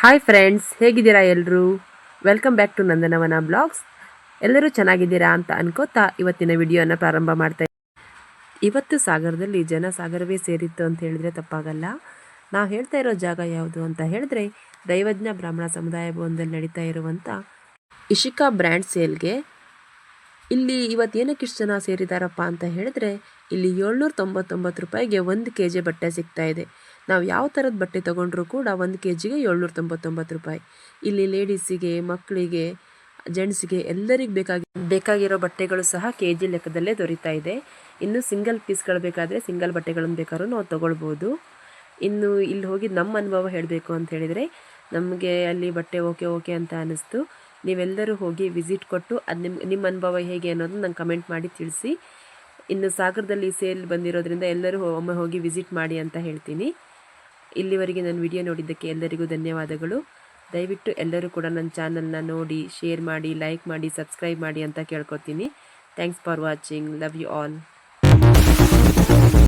Hi friends, ಹೇಗಿದ್ದೀರಾ ಎಲ್ಲರೂ? Welcome back to Nandanavana blogs. ಎಲ್ಲರೂ ಚೆನ್ನಾಗಿದ್ದೀರಾ ಅಂತ ಅನ್ಕೋತಾ ಇವತ್ತಿನ ವಿಡಿಯೋನ ಪ್ರಾರಂಭ ಮಾಡ್ತಾ ಇವತ್ತು ಸಾಗರದಲ್ಲಿ ಜನಸಾಗರವೇ ಸೇರಿತ್ತು ಅಂತ ಹೇಳಿದ್ರೆ ತಪ್ಪಾಗಲ್ಲ. ನಾವು ಹೇಳ್ತಾ ಇರೋ ಜಾಗ ಯಾವುದು ಅಂತ ಹೇಳಿದ್ರೆ ದೈವಜ್ಞ ಬ್ರಾಹ್ಮಣ ಸಮುದಾಯ ಭವನದಲ್ಲಿ ನಡೀತಾ ಇರುವಂಥ ಇಶಿಕಾ ಬ್ರ್ಯಾಂಡ್ ಸೇಲ್ಗೆ. ಇಲ್ಲಿ ಇವತ್ತೇನಕ್ಕೆ ಇಷ್ಟು ಜನ ಸೇರಿದಾರಪ್ಪ ಅಂತ ಹೇಳಿದ್ರೆ ಇಲ್ಲಿ 799 ರೂಪಾಯಿಗೆ 1 kg ಬಟ್ಟೆ ಸಿಗ್ತಾ ಇದೆ. ನಾವು ಯಾವ ಥರದ ಬಟ್ಟೆ ತೊಗೊಂಡ್ರೂ ಕೂಡ 1 kgಗೆ 799 ರೂಪಾಯಿ. ಇಲ್ಲಿ ಲೇಡೀಸಿಗೆ, ಮಕ್ಕಳಿಗೆ, ಜೆಂಟ್ಸಿಗೆ ಎಲ್ಲರಿಗೆ ಬೇಕಾಗಿರೋ ಬಟ್ಟೆಗಳು ಸಹ kg ಲೆಕ್ಕದಲ್ಲೇ ದೊರೀತಾ ಇದೆ. ಇನ್ನು ಸಿಂಗಲ್ ಪೀಸ್ಗಳು ಬೇಕಾದರೆ ಸಿಂಗಲ್ ಬಟ್ಟೆಗಳನ್ನು ಬೇಕಾದ್ರೂ ನಾವು ತೊಗೊಳ್ಬೋದು. ಇನ್ನು ಇಲ್ಲಿ ಹೋಗಿ ನಮ್ಮ ಅನುಭವ ಹೇಳಬೇಕು ಅಂತ ಹೇಳಿದರೆ ನಮಗೆ ಅಲ್ಲಿ ಬಟ್ಟೆ ಓಕೆ ಅಂತ ಅನ್ನಿಸ್ತು. ನೀವೆಲ್ಲರೂ ಹೋಗಿ ವಿಸಿಟ್ ಕೊಟ್ಟು ಅದು ನಿಮ್ಮ ಅನುಭವ ಹೇಗೆ ಅನ್ನೋದು ನಂಗೆ ಕಮೆಂಟ್ ಮಾಡಿ ತಿಳಿಸಿ. ಇನ್ನು ಸಾಗರದಲ್ಲಿ ಸೇಲ್ ಬಂದಿರೋದ್ರಿಂದ ಎಲ್ಲರೂ ಒಮ್ಮೆ ಹೋಗಿ ವಿಸಿಟ್ ಮಾಡಿ ಅಂತ ಹೇಳ್ತೀನಿ. ಇಲ್ಲಿವರೆಗೆ ನನ್ನ ವಿಡಿಯೋ ನೋಡಿದ್ದಕ್ಕೆ ಎಲ್ಲರಿಗೂ ಧನ್ಯವಾದಗಳು. ದಯವಿಟ್ಟು ಎಲ್ಲರೂ ಕೂಡ ನನ್ನ ಚಾನಲ್ನ ನೋಡಿ, ಶೇರ್ ಮಾಡಿ, ಲೈಕ್ ಮಾಡಿ, ಸಬ್ಸ್ಕ್ರೈಬ್ ಮಾಡಿ ಅಂತ ಕೇಳ್ಕೊತೀನಿ. Thanks for watching. Love you all.